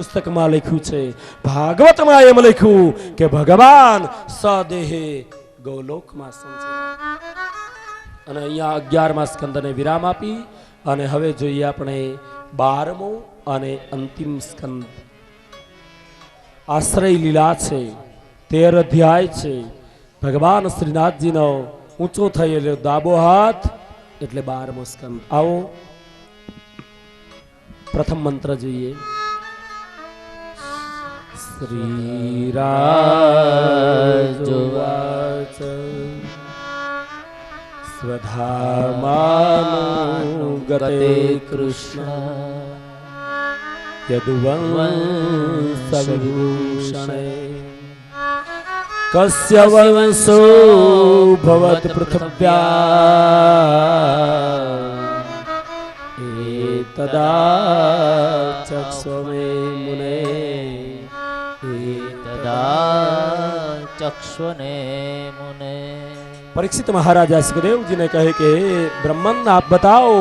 પુસ્તકમાં લખ્યું છે, ભાગવતમાં એમ લખ્યું કે ભગવાન સદેહે ગોલોકમાં સંચર્યા. અને અહીંયા 11મા સ્કંદને વિરામ આપી અને હવે જોઈએ આપણે 12મો અને અંતિમ સ્કંદ. આશ્રય લીલા છે, 13 અધ્યાય છે. ભગવાન શ્રીનાથજીનો ઊંચો થયેલો ડાબો હાથ એટલે 12મો સ્કંદ. આવો પ્રથમ મંત્ર જોઈએ. શ્રી રાજવાચ સ્વધામાનુગતે કૃષ્ણ યદુવંશવિભૂષણે કસ્ય વંશો ભવત પૃથ્વ્યા એતદા ચક્ષ્વમે મુને પરીક્ષિત મહારાજા સુખદેવજીને કહે કે બ્રહ્મન આપ બતાવો,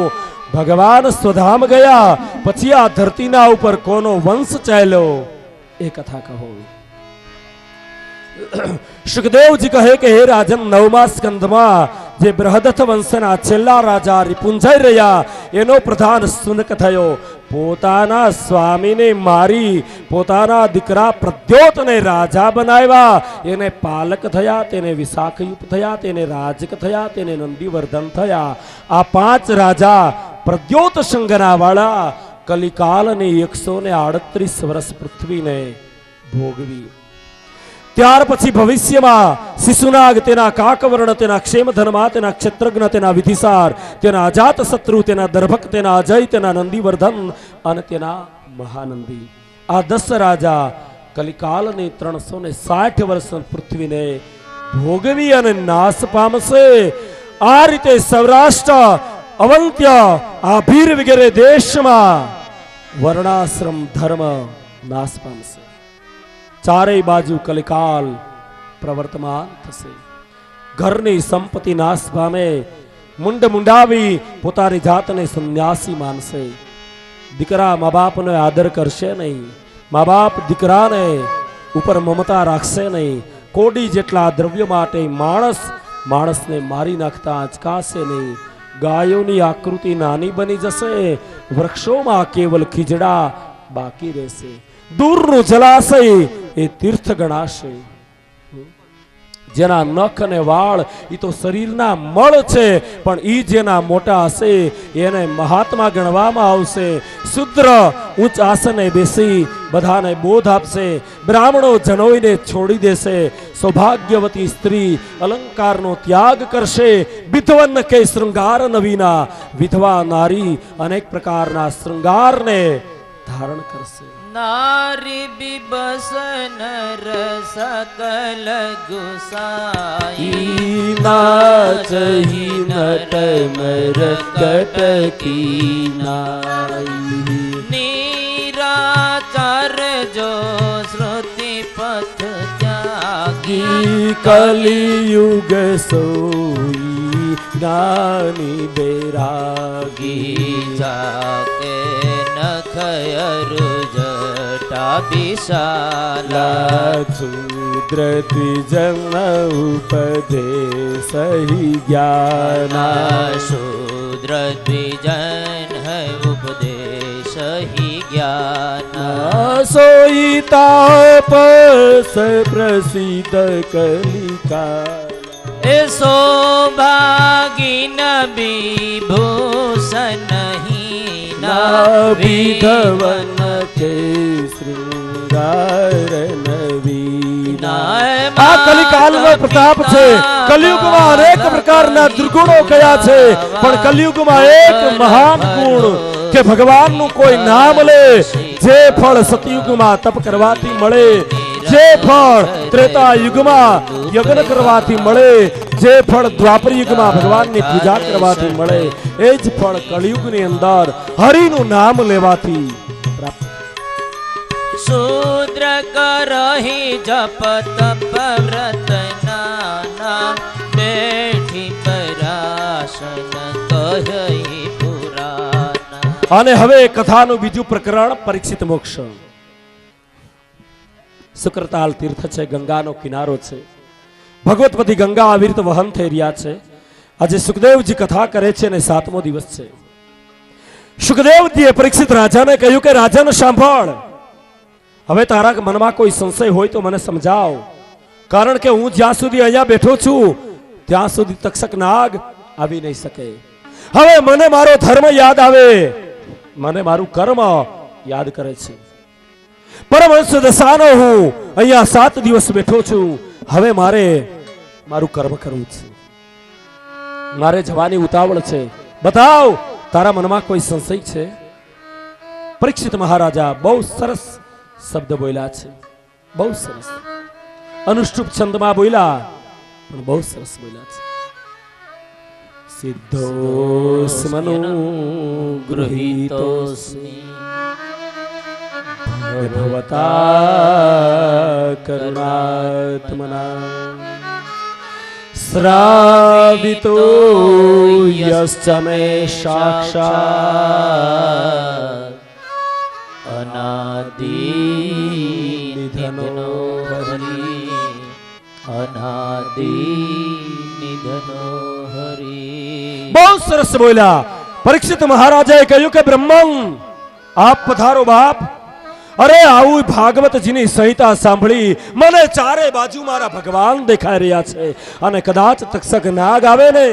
ભગવાન સ્વધામ ગયા પછી આ ધરતીના ઉપર કોનો વંશ ચાલ્યો એ કથા કહો. સુખદેવજી કહે કે હે રાજન, 9મા સ્કંદમાં જે બૃહદથ વંશના છેલ્લા રાજા રિપુંજય રહ્યા એનો પ્રધાન શુનક થયો. પોતાના સ્વામીને મારી પોતાના દીકરા પ્રદ્યોતને રાજા બનાવ્યા. એને પાલક થયા, તેને વિશાખયુપ થયા, તેને રાજક થયા, તેને નંદીવર્ધન થયા. આ 5 રાજા પ્રદ્યોત સંગના વાળા કલિકાલને 138 વર્ષ પૃથ્વીને ભોગવી. ત્યાર પછી ભવિષ્યમાં શિશુનાગ, તેના કાકવર્ણ, તેના ક્ષેમધર્મા, તેના ક્ષેત્રજ્ઞ, તેના વિધિસાર, તેના અજાત શત્રુ, તેના દર્ભક, તેના અજય, તેના નંદીવર્ધન અને તેના મહાનંદી, આ 10 રાજા કલિકાલની 360 વર્ષ પૃથ્વીને ભોગવી અને નાશ પામશે. આ રીતે સૌરાષ્ટ્ર, અવંત્ય, આભીર વગેરે દેશમાં વર્ણાશ્રમ ધર્મ નાશ પામશે. ચારેય બાજુ કલિકાલ પ્રવર્તમાન થશે. ઘરની સંપત્તિ નાશ પામે. મુંડ મુંડાવી પોતાની જાતને સંન્યાસી માનશે. દીકરા મા બાપનો આદર કરશે નહીં. મા બાપ દીકરાને ઉપર મમતા રાખશે નહીં. કોડી જેટલા દ્રવ્ય માટે માણસને મારી નાખતા અચકાશે નહીં. ગાયોની આકૃતિ નાની બની જશે. વૃક્ષોમાં કેવલ ખીજડા બાકી રહેશે. દૂરનું જલાશય એ તીર્થ ગણાશે. જેના નખ અને વાળ એ તો શરીરના મળ છે, પણ ઈ જેના મોટા હશે એને મહાત્મા ગણવામાં આવશે. શુદ્ર ઉચ્ચ આસને બેસી બધાને બોધ આપશે. બ્રાહ્મણો જનોઈને છોડી દેશે. સૌભાગ્યવતી સ્ત્રી અલંકારનો ત્યાગ કરશે. વિધવન કે શૃંગાર નવીના, વિધવા નારી અનેક પ્રકારના શૃંગારને ધારણ કરશે. નારી બિબસન સકલ ગુસાઈ નાચહી નટ મર કટકી નાઈ. નિરાચાર જો શ્રુતિ પથ ત્યાગી કલિયુગ સોઈ જ્ઞાની બેરાગી. જાકે નખયરુ વિશાલા શુદ્ર દ્વિજન ઉપદેશહી જ્ઞાન. શૂદ્ર દ્વિજન હૈ ઉપદેશહી જ્ઞાન. સોઈ તાપસ પ્રસિદ્ધ કલિકા. એ સૌભાગી વિભૂષણ વિધવન કે શૃંગાર નવીના. આ કલિકાલનો પ્રતાપ છે. કલિયુગમાં અનેક પ્રકારના દુર્ગુણો કયા છે, પણ કલિયુગમાં એક મહાન ગુણ કે ભગવાનનું કોઈ નામ લે. જે ફળ સતયુગમાં તપ કરવાથી મળે, જે ફળ ત્રેતા યુગમાં યજ્ઞ કરવાથી મળે, જે ફળ દ્વાપર યુગમાં ભગવાનની પૂજા કરવાથી મળે, એ જ ફળ કળિયુગની અંદર હરિનું નામ લેવાથી પ્રાપ્ત. શૂદ્ર કરહી જપ તપ વ્રત નાના, બેઠી પરાશન કહી પુરાના. અને હવે કથાનું બીજું પ્રકરણ પરીક્ષિત મોક્ષ. શુક્રતાલ તીર્થ છે, ગંગાનો કિનારો છે, ભગવતપતિ ગંગા આવી રીતે વહન થઈ રહ્યા છે. આજે સુખદેવજી કથા કરે છે અને 7મો દિવસ છે. સુખદેવજીએ પરીક્ષિત રાજાને કહ્યું કે રાજન સાંભળ, હવે તારા મનમાં કોઈ સંશય હોય તો મને સમજાવ, કારણ કે હું જ્યાં સુધી અહીંયા બેઠો છું ત્યાં સુધી તક્ષક નાગ આવી નહીં શકે. હવે મને મારો ધર્મ યાદ આવે, મને મારું કર્મ યાદ કરે છે. પરમહંસ દશાનો હું અહીંયા 7 દિવસ બેઠો છું. હવે મારે મારું કર્મ કરવું છે, મારે જવાની ઉતાવળ છે. બતાવ, તારા મનમાં કોઈ સંશય છે? પરીક્ષિત મહારાજા બહુ સરસ શબ્દ બોલ્યા છે, બહુ સરસ અનુષ્ટુપ છંદમાં બોલ્યા, પણ બહુ સરસ બોલ્યા છે. સિદ્ધોસ્મનો ગૃહીતોસ્મિ ભગવતા કરુણાત્મના શ્રાવિતો યશ્ચ મે સાક્ષાત અનાદિ નિધનો હરિ, અનાદિ નિધનો હરિ. બહુ સરસ બોલ્યા. પરીક્ષિત મહારાજાએ કહ્યું કે બ્રહ્મન આપ પધારો બાપ. અરે આવું ભાગવતજીની સંહિતા સાંભળી મને ચારે બાજુ મારા ભગવાન દેખાઈ રહ્યા છે, અને કદાચ તક્ષક નાગ આવે ને,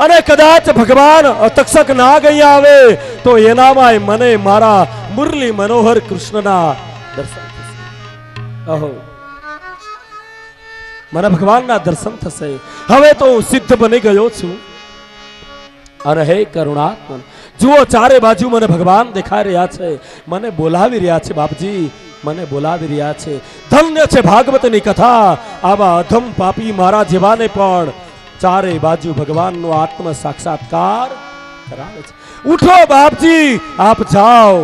અને કદાચ ભગવાન તક્ષક નાગ અહીંયા આવે તો એનામાં મને મારા મુરલી મનોહર કૃષ્ણના દર્શન થશે. ઓહો, મને ભગવાનના દર્શન થશે. હવે તો હું સિદ્ધ બની ગયો છું. અને હે કરુણાત્મન, જુઓ ચારે બાજુ મને ભગવાન દેખાઈ રહ્યા છે, મને બોલાવી રહ્યા છે. બાપજી મને બોલાવી રહ્યા છે. ધન્ય છે ભાગવતની કથા. આવા અધમ પાપી મારા જેવાને પણ ચારે બાજુ ભગવાનનો આત્મ સાક્ષાત્કાર કરાવે છે. ઉઠો બાપજી, આપ જાઓ.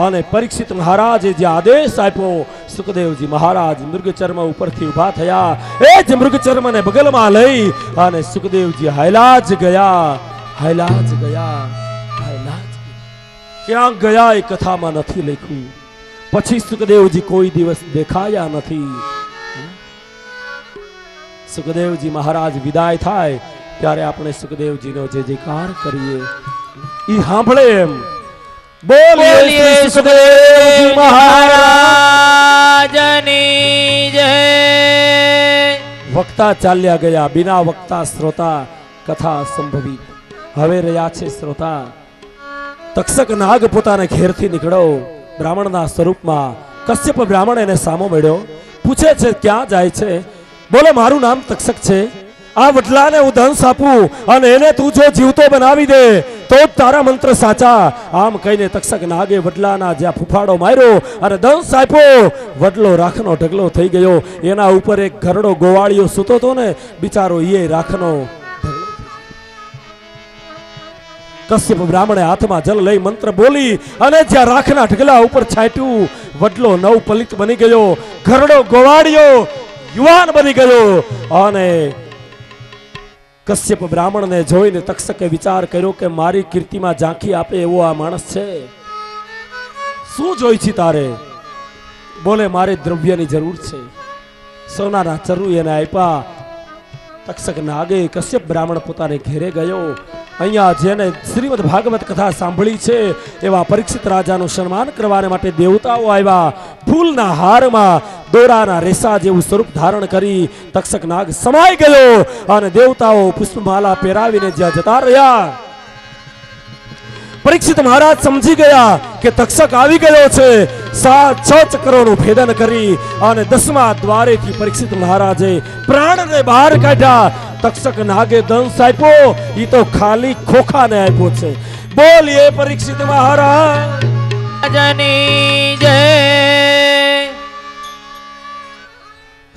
અને પરીક્ષિત મહારાજે જે આદેશ આપ્યો, સુખદેવજી મહારાજ મૃગચર્મ ઉપરથી ઉભા થયા. એ જ મૃગચર્મને બગલમાં લઈ અને સુખદેવજી હાયલાજ ગયા, હાયલાજ ગયા, હાયલાજ. ક્યાં ગયા એ કથામાં નથી લખ્યું. પછી સુખદેવજી કોઈ દિવસ દેખાયા નથી. સુખદેવજી મહારાજ વિદાય થાય ત્યારે આપણે સુખદેવજીનો જે જયકાર કરીએ ઈ સાંભળે એમ. બોલીએ સુખદેવજી મહારાજની જય. વક્તા ચાલ્યા ગયા, બિના વક્તા શ્રોતા કથા સંભવી. હવે રહ્યા છે શ્રોતા. તક્ષક નાગ પોતાના ઘેરથી નીકળ્યો બ્રાહ્મણના સ્વરૂપમાં. કશ્યપ બ્રાહ્મણ એને સામો મળ્યો, પૂછે છે ક્યાં જાય છે? બોલે મારું નામ તક્ષક છે. આ વડલાને હું દંશ આપું અને એને તું જો જીવતો બનાવી દે તો જ તારા મંત્ર સાચા. આમ કહીને તક્ષક નાગે વડલાના જ્યાં ફૂફાડો માર્યો અને દંશ આપ્યો. વડલો રાખનો ઢગલો થઈ ગયો. એના ઉપર એક ઘરડો ગોવાળિયો સૂતો હતો ને, બિચારો એ રાખનો. કશ્યપ બ્રાહ્મણે હાથમાં જલ લઈ મંત્ર બોલી અને જ્યાં રાખના ઢગલા ઉપર છાંટ્યું, વડલો નવ પલિત બની ગયો. ઘરડો ગોવાળિયો યુવાન બની ગયો. અને કશ્યપ બ્રાહ્મણને જોઈને તક્ષકે વિચાર કર્યો કે મારી કીર્તિમાં ઝાંખી આપે એવો આ માણસ છે. શું જોઈ છે તારે? બોલે મારે દ્રવ્યની જરૂર છે. સોનાના ચરુ એને આપ્યા. તક્ષક નાગે કશ્યપ બ્રાહ્મણ પોતાને ઘેરે ગયો. અહીંયા જેને શ્રીમદ ભાગવત કથા સાંભળી છે એવા પરીક્ષિત રાજાનું સન્માન કરવા માટે દેવતાઓ આવ્યા. ફૂલના હારમાં દોરાના રેસા જેવું સ્વરૂપ ધારણ કરી તક્ષક નાગ સમાઈ ગયો અને દેવતાઓ પુષ્પમાલા પહેરાવીને જ્યાં જતા રહ્યા. પરીક્ષિત મહારાજ સમજી ગયા કે તક્ષક આવી ગયો છે. 6 ચક્રોનું ભેદન કરી અને 10મા દ્વારેથી પરીક્ષિત મહારાજે પ્રાણને બહાર કાઢ્યા. તક્ષક નાગે દંશ આપ્યો, ઈ તો ખાલી ખોખાને આપ્યો છે. બોલીએ પરીક્ષિત મહારાજની જય.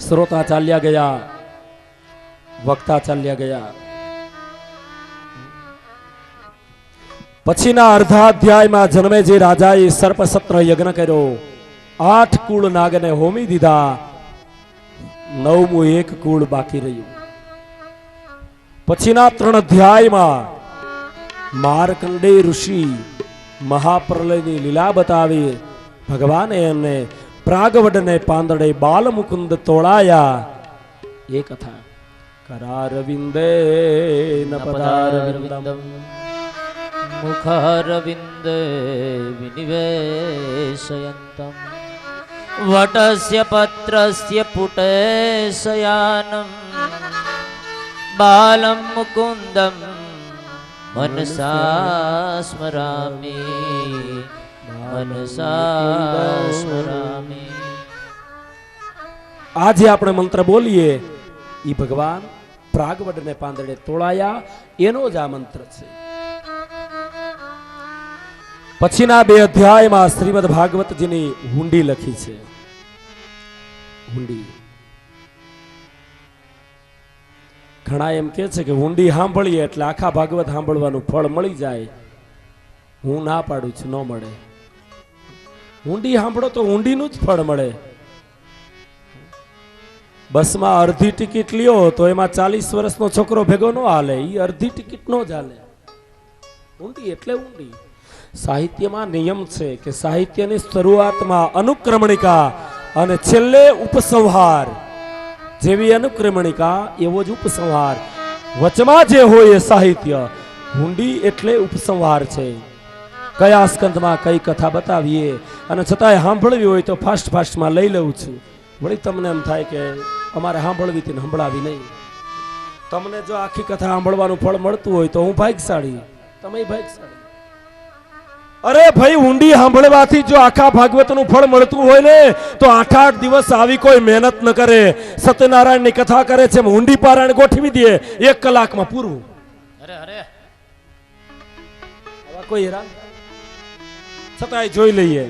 શ્રોતા ચાલ્યા ગયા, વક્તા ચાલ્યા ગયા. પછીના અર્ધા અધ્યાયમાં જન્મેજય રાજાએ સર્પસત્ર યજ્ઞ કર્યો. 8 કુળ નાગને હોમી દીધા. 9મું એક કુળ બાકી રહ્યું. પછીના 3 અધ્યાયમાં માર્કંડેય ઋષિ મહાપ્રલયની લીલા બતાવી. ભગવાને એમને પ્રાગવડને પાંદડે બાલ મુકુંદ તોળાયા એ કથા કરારવિંદે ન પદારવિંદમ મુખરવિંદે વિનિવેશયંતમ વટસ્ય પત્રસ્ય પુટે શયાનમ બાલમ મુકુંદમ મનસા સ્મરામિ મનસા સ્મરામિ. આજે આપણે મંત્ર બોલીએ ઈ ભગવાન પ્રાગવડને પાંદડે તોળાયા એનો જ આ મંત્ર છે. પછીના 2 અધ્યાયમાં શ્રીમદ ભાગવતજીની હુંડી લખી છે. હુંડી ઘણા એમ કે છે કે હુંડી સાંભળીએ એટલે આખા ભાગવત સાંભળવાનું ફળ મળી જાય. હું ના પાડું છું, ન મળે. હુંડી સાંભળો તો હુંડીનું જ ફળ મળે. બસમાં અડધી ટિકિટ લ્યો તો એમાં 40 વર્ષનો છોકરો ભેગો ન હાલે, એ અડધી ટિકિટ નો જ હાલે. ઊંડી એટલે ઊંડી. સાહિત્યમાં નિયમ છે કે સાહિત્યની શરૂઆતમાં અનુક્રમણિકા અને છેલ્લે ઉપસંહાર. જેવી અનુક્રમણિકા એવો જ ઉપસંહાર. વચમાં જે હોય એ સાહિત્ય. ઊંડી એટલે ઉપસંહાર છે. કયા સ્કંદમાં કઈ કથા બતાવીએ અને છતાંય સાંભળવી હોય તો ફાસ્ટમાં લઈ લઉં છું. વળી તમને એમ થાય કે અમારે સાંભળવી હતી ને સંભળાવી નહીં. તમને જો આખી કથા સાંભળવાનું ફળ મળતું હોય તો હું ભાગ્યશાળી, તમે ભાગ્યશાળી. અરે ભાઈ, ઊંડી સાંભળવાથી જો આખા ભાગવતનું ફળ મળતું હોય ને તો 8 દિવસ આવી કોઈ મહેનત ન કરે. સત્યનારાયણની કથા કરે છે, ઊંડી પારાયણ ગોઠવી દે 1 કલાકમાં પૂરું. અરે કોઈ હેરાન છતાંય જોઈ લઈએ.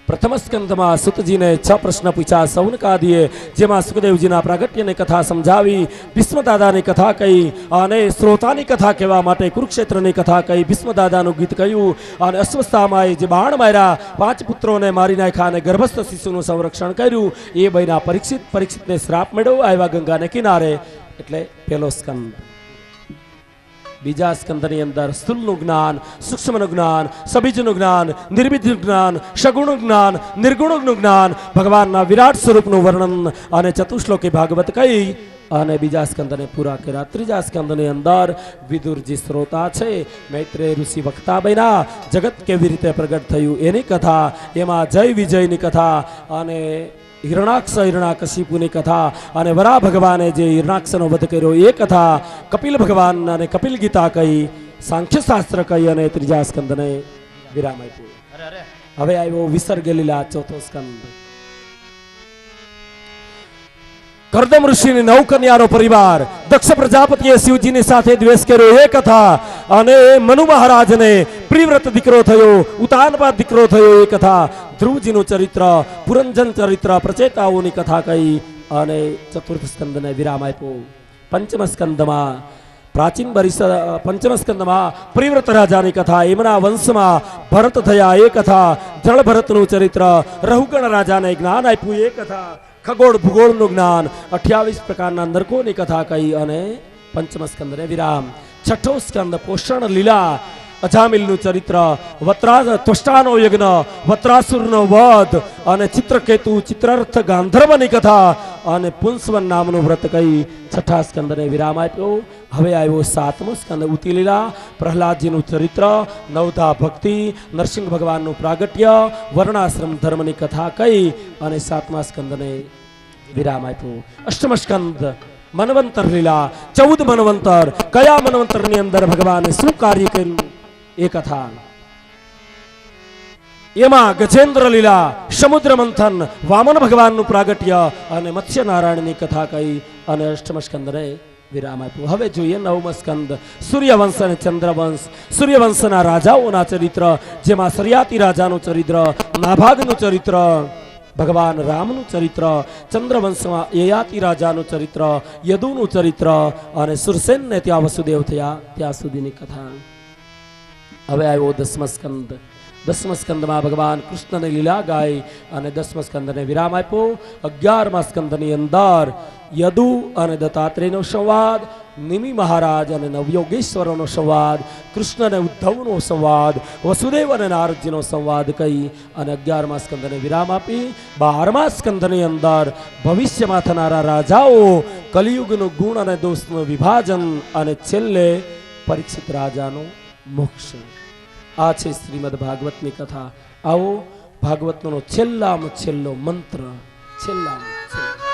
પ્રથમ સ્કંદમાં સુતજીને 6 પ્રશ્ન પૂછ્યા સૌનકાદીએ, જેમાં સુખદેવજીના પ્રાગટ્યની કથા સમજાવી, ભીષ્મદાદાની કથા કહી અને શ્રોતાની કથા કહેવા માટે કુરુક્ષેત્રની કથા કહી, ભીષ્મદાદાનું ગીત કહ્યું અને અશ્વસ્થામાએ જે બાણ માર્યા, 5 પુત્રોને મારી નાખ્યા અને ગર્ભસ્થ શિશુનું સંરક્ષણ કર્યું, એ બન્યા પરીક્ષિતને શ્રાપ મળ્યો, આવ્યા ગંગાને કિનારે. એટલે પહેલો સ્કંદ. બીજા સ્કંદની અંદર સ્થૂલનું જ્ઞાન, સૂક્ષ્મનું જ્ઞાન, સબીજનું જ્ઞાન, નિર્બીજનું જ્ઞાન, સગુણનું જ્ઞાન, નિર્ગુણનું જ્ઞાન, ભગવાનના વિરાટ સ્વરૂપનું વર્ણન અને ચતુશ્લોકી ભાગવત કહી અને બીજા સ્કંદને પૂરા કર્યા. ત્રીજા સ્કંદની અંદર વિદુરજી શ્રોતા છે, મૈત્રેય ઋષિ વક્તા બન્યા, જગત કેવી રીતે પ્રગટ થયું એની કથા, એમાં જય વિજયની કથા અને હિરણાકશિપુની કથા અને વરા ભગવાને જે હિરણાક્ષનો વધ કર્યો એ કથા, કપિલ ભગવાન અને કપિલ ગીતા કહી, સાંખ્ય શાસ્ત્ર કહી અને ત્રીજા સ્કંદને વિરામ આપ્યો. હવે આવ્યો વિસર્ગ લીલા, ચોથો સ્કંદ. કર્દમ ઋષિની 9 કન્યાનો પરિવાર, દક્ષ પ્રજાપતિએ શિવજીની સાથે દ્વેષ કર્યો એ કથા અને મનુ મહારાજને પ્રિવ્રત દીકરો થયો, ઉતાનપાદ દીકરો થયો એ કથા, ધ્રુવજીનું ચરિત્ર, પુરંજન ચરિત્ર, પ્રચેતાઓની કથા કહી અને ચતુર્થ સ્કંદને વિરામ આપ્યો. પંચમ સ્કંદમાં પ્રિવ્રત રાજાની કથા, એમના વંશમાં ભરત થયા એ કથા, જળ ભરતનું ચરિત્ર, રહુગણ રાજાને જ્ઞાન આપ્યું એ કથા, ખગોળ ભૂગોળનું જ્ઞાન, 28 પ્રકારના નરકોની કથા કહી અને પંચમ સ્કંદને વિરામ. છઠ્ઠો સ્કંદ પોષણ લીલા, અજામિલનું ચરિત્ર, ત્વષ્ટાનો યજ્ઞ, વત્રાસુરનો વધ અને ચિત્રકેતુ, ચિત્રાર્થ ગાંધર્વની કથા અને પુંસવન નામનું વ્રત કહી છઠ્ઠા સ્કંદને વિરામ આપ્યો. હવે આવ્યો 7મો સ્કંદ ઉતિલીલા, પ્રહલાદજીનું ચરિત્ર, નવધા ભક્તિ, નરસિંહ ભગવાનનું પ્રાગટ્ય, વર્ણાશ્રમ ધર્મની કથા કહી અને 7મા સ્કંદને વિરામ આપ્યો. અષ્ટમ સ્કંદ મનવંતર લીલા, 14 મનવંતર, કયા મનવંતરની અંદર ભગવાને શું કાર્ય કર્યું એ કથા. એમાં ગજેન્દ્ર લીલા, સમુદ્ર મંથન, વામન ભગવાનનું પ્રાગટ્ય અને મત્સ્ય નારાયણની કથા કહી અને અષ્ટમ સ્કંદને વિરામ આપ્યું. હવે જોઈએ 9મો સ્કંદ, સૂર્યવંશ અને ચંદ્રવંશ. સૂર્યવંશના રાજાઓના ચરિત્ર, જેમાં સરિયાતી રાજાનું ચરિત્ર, નાભાગનું ચરિત્ર, ભગવાન રામનું ચરિત્ર, ચંદ્રવંશમાં યયાતિ રાજાનું ચરિત્ર, યદુનું ચરિત્ર અને સુરસેનને ત્યાં વસુદેવ થયા ત્યાં સુધીની કથા. હવે આવ્યો 10મો સ્કંદ, દસમ સ્કંદમાં ભગવાન કૃષ્ણને લીલા ગાય અને દસમ સ્કંદને વિરામ આપ્યો. 11મા સ્કંદની અંદર યદુ અને દત્તાત્રેયનો સંવાદ, નિમિ મહારાજ અને નવયોગેશ્વરોનો સંવાદ, કૃષ્ણ અને ઉદ્ધવનો સંવાદ, વસુદેવ અને નારદજીનો સંવાદ કહી અને 11મા સ્કંદને વિરામ આપી 12મા સ્કંદની અંદર ભવિષ્યમાં થનારા રાજાઓ, કલિયુગનું ગુણ અને દોષનું વિભાજન અને છેલ્લે પરીક્ષિત રાજાનો મોક્ષ. આ છે શ્રીમદ ભાગવતની કથા. આવો ભાગવતનો છેલ્લામાં છેલ્લો મંત્ર, છેલ્લામાં છેલ્લો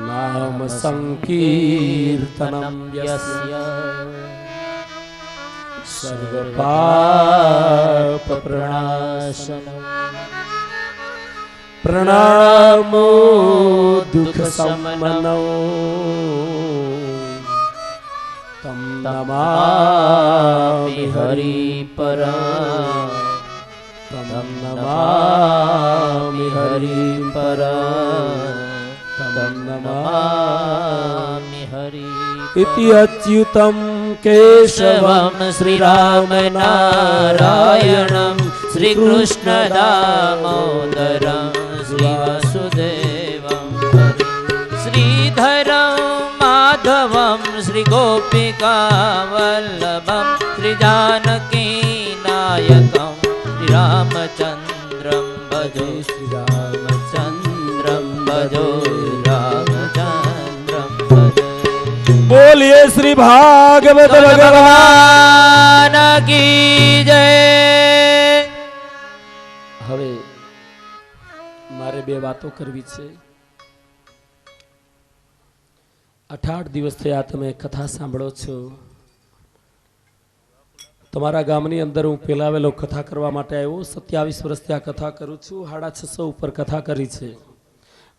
નામ સંકીર્તનમ યસ્ય સર્વ પાપ પ્રણાશનમ પ્રણામો દુઃખ સમનૌ તમ નમામિ હરિપરમ તમ નમામિ હરિપરમ તમ નમામિ હરિ ઇતિ અચ્યુતમ કેશવમ શ્રીરામ નારાયણમ શ્રી કૃષ્ણ દામોદરમ શ્રી વસુદેવમ શ્રીધરમ માધવમ શ્રી ગોપિકા વલ્લભમ શ્રી જાનકી નાયકમ શ્રી રામચંદ્રમ ભજો શ્રી રામચંદ્રમ ભજો રામચંદ્રમ ભજો. બોલીએ શ્રી ભાગવત ભગવાન કી જય. હવે મારે બે વાતો કરવી છે. 18 દિવસ થયા તમે કથા સાંભળો છો. તમારા ગામની અંદર હું પેલા વેલો કથા કરવા માટે આવ્યો. 27 વર્ષથી આ કથા કરું છું. 650 ઉપર કથા કરી છે,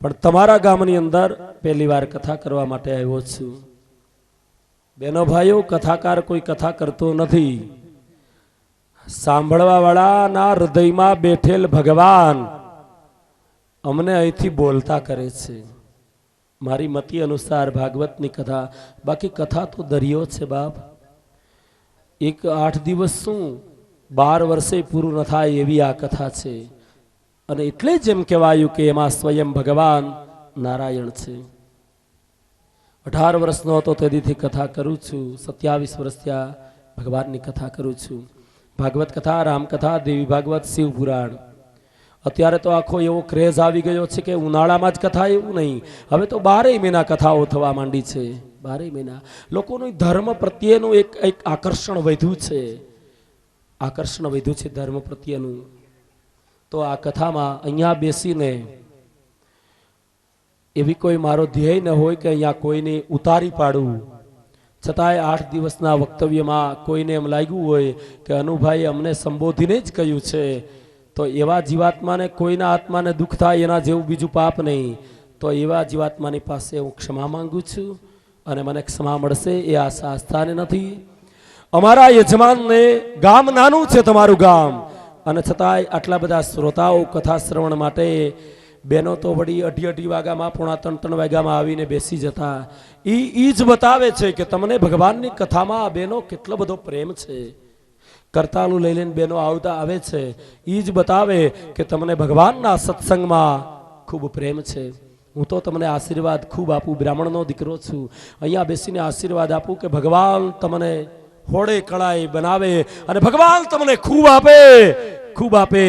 પણ તમારા ગામની અંદર પહેલી વાર કથા કરવા માટે આવ્યો છું. બેનો ભાઈઓ, કથાકાર કોઈ કથા કરતો નથી. સાંભળવા વાળાના હૃદયમાં બેઠેલ ભગવાન અમને અહીંથી બોલતા કરે છે. મારી મતિ અનુસાર ભાગવતની કથા. બાકી કથા તો દરિયો છે બાપ. 8 દિવસ શું 12 વર્ષે પૂરું ન થાય એવી આ કથા છે. અને એટલે જ એમ કહેવાયું કે એમાં સ્વયં ભગવાન નારાયણ છે. 18 વર્ષનો હતો તેદીથી કથા કરું છું. 27 વર્ષ થયા ભગવાનની કથા કરું છું. ભાગવત કથા, રામકથા, દેવી ભાગવત, શિવ પુરાણ. અત્યારે તો આખો એવો ક્રેઝ આવી ગયો છે કે ઉનાળામાં જ કથા એવું નહીં, હવે તો 12 મહિના કથાઓ થવા માંડી છે. 12 મહિના લોકોનું ધર્મ પ્રત્યેનું એક આકર્ષણ વધ્યું છે. આકર્ષણ વધ્યું છે ધર્મ પ્રત્યેનું. તો આ કથામાં અહીંયા બેસીને એવી કોઈ મારો ધ્યેય ન હોય કે અહીંયા કોઈને ઉતારી પાડવું. છતાંય 8 દિવસના વક્તવ્યમાં કોઈને એમ લાગ્યું હોય કે અનુભાઈ અમને સંબોધીને જ કહ્યું છે, તો એવા જીવાત્માને, કોઈના આત્માને દુઃખ થાય એના જેવું બીજું પાપ નહીં. તો એવા જીવાત્માની પાસે હું ક્ષમા માંગુ છું અને મને ક્ષમા મળશે એ આશા આસ્થાને નથી. અમારા યજમાનને ગામ નાનું છે, તમારું ગામ, અને છતાંય આટલા બધા શ્રોતાઓ કથા શ્રવણ માટે. બેનો તો વળી 2:30 વાગ્યામાં, 3:45 વાગ્યામાં આવીને બેસી જતા. ઈ જ બતાવે છે કે તમને ભગવાનની કથામાં બેનો કેટલો બધો પ્રેમ છે. કરતાલું લઈ લઈને બેનો આવે છે. ઈ જ બતાવે કે તમને ભગવાનના સત્સંગમાં ખૂબ પ્રેમ છે. હું તો તમને આશીર્વાદ ખૂબ આપું. બ્રાહ્મણનો દીકરો છું. અહીંયા બેસીને આશીર્વાદ આપું કે ભગવાન તમને હોડે કળાએ બનાવે અને ભગવાન તમને ખૂબ આપે, ખૂબ આપે,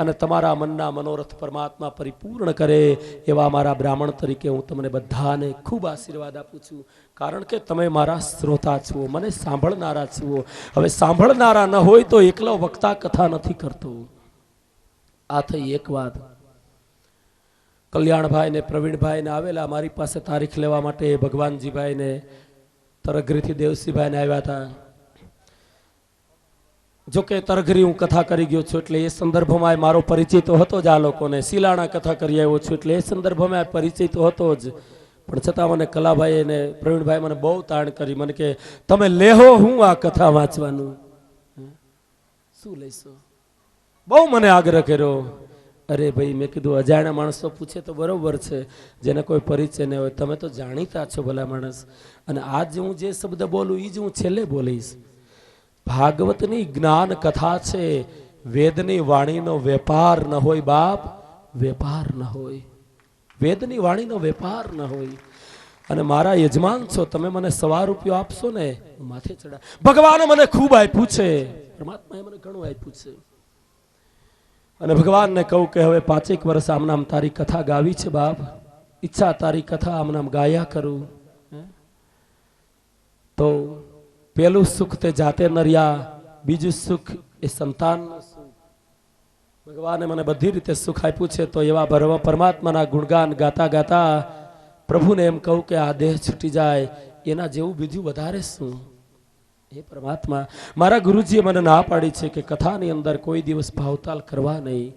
અને તમારા મનના મનોરથ પરમાત્મા પરિપૂર્ણ કરે. એવા મારા બ્રાહ્મણ તરીકે હું તમને બધાને ખૂબ આશીર્વાદ આપું છું. કારણ કે તમે મારા શ્રોતા છો, મને સાંભળનારા છો. હવે સાંભળનારા ન હોય તો એકલો વક્તા કથા નથી કરતો. આ થઈ એક વાત. કલ્યાણભાઈ ને પ્રવીણભાઈ ને આવેલા મારી પાસે તારીખ લેવા માટે. ભગવાનજીભાઈ ને તરઘરીથી દેવસીભાઈ ને આવ્યા હતા. જોકે તરઘરી હું કથા કરી ગયો છું એટલે એ સંદર્ભમાં મારો પરિચય તો હતો જ આ લોકોને. શિલાણા કથા કરી આવ્યો છું એટલે એ સંદર્ભમાં પરિચય તો હતો જ. પણ છતાં મને કલાભાઈ અને પ્રવીણભાઈ મને બહુ તાણ કરી. મને કે તમે લેહો હું આ કથા વાંચવાનું, શું લઈશો? બહુ મને આગ્રહ કર્યો. અરે ભાઈ, મેં કીધું અજાણ્યા માણસો પૂછે તો બરોબર છે, જેને કોઈ પરિચય ન હોય. તમે તો જાણીતા છો ભલા માણસ, અને આજ હું જે શબ્દ બોલું એ જ હું છેલ્લે બોલીશ. ભાગવતની જ્ઞાન કથા છે, વેદની વાણીનો વેપાર ન હોય બાપ, વેપાર ન હોય, વેદની વાણીનો વેપાર ન હોય. અને મારા યજમાન છો, તમે મને ₹100 આપશો ને, હું માથે ચડા. ભગવાને મને ખૂબ આપ્યું છે, પરમાત્માએ મને ઘણું આપ્યું છે. અને ભગવાનને કહું કે હવે 5 વર્ષ આમનામ તારી કથા ગાવી છે બાપ, ઈચ્છા તારી કથા આમનામ ગાયા કરું. તો પેલું સુખ તે જાતે નર્યા, બીજું સુખ એ સંતાનનું સુખ. ભગવાને મને બધી રીતે સુખ આપ્યું છે, તો એવા પરમાત્માના ગુણગાન ગાતા ગાતા પ્રભુને એમ કહું કે આ દેહ છૂટી જાય એના જેવું બીજું વધારે શું. હે પરમાત્મા, મારા ગુરુજીએ મને ના પાડી છે કે કથાની અંદર કોઈ દિવસ ભાવતાલ કરવા નહીં.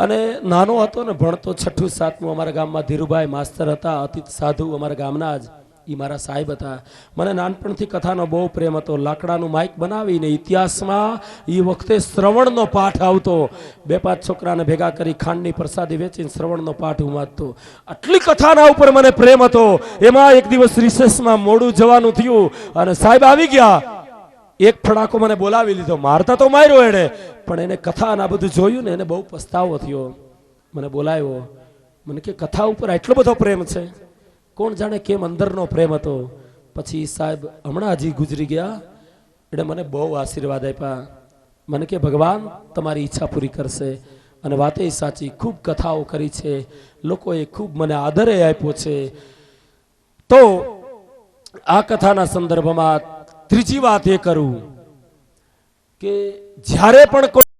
અને નાનો હતો ને, ભણતો 6ઠું 7મું, અમારા ગામમાં ધીરુભાઈ માસ્તર હતા, અતિત સાધુ, અમારા ગામના જ, એ મારા સાહેબ હતા. મને નાનપણથી કથાનો બહુ પ્રેમ હતો. લાકડાનું માઇક બનાવીને ઇતિહાસમાં એ વખતે શ્રવણનો પાઠ આવતો. 2-5 છોકરાને ભેગા કરી ખાંડની પ્રસાદી વેચીને શ્રવણનો પાઠ હું વાંચતો. આટલી કથાના ઉપર મને પ્રેમ હતો. એમાં એક દિવસ રિસેસમાં મોડું જવાનું થયું અને સાહેબ આવી ગયા. એક ફડાકો મને બોલાવી લીધો. મારતા તો માર્યો એણે, પણ એને કથા ના બધું જોયું ને, એને બહુ પસ્તાવો થયો. મને બોલાવ્યો, મને કે કથા ઉપર આટલો બધો પ્રેમ છે. કોણ જાણે કેમ અંદરનો પ્રેમ હતો. પછી સાહેબ હમણાં હજી ગુજરી ગયા, એટલે મને બહુ આશીર્વાદ આપ્યા. મને કે ભગવાન તમારી ઈચ્છા પૂરી કરશે. અને વાતે સાચી, ખૂબ કથાઓ કરી છે, લોકોએ ખૂબ મને આદરે આપ્યો છે. તો આ કથાના સંદર્ભમાં ત્રીજી વાત એ કરું કે જ્યારે પણ કોઈ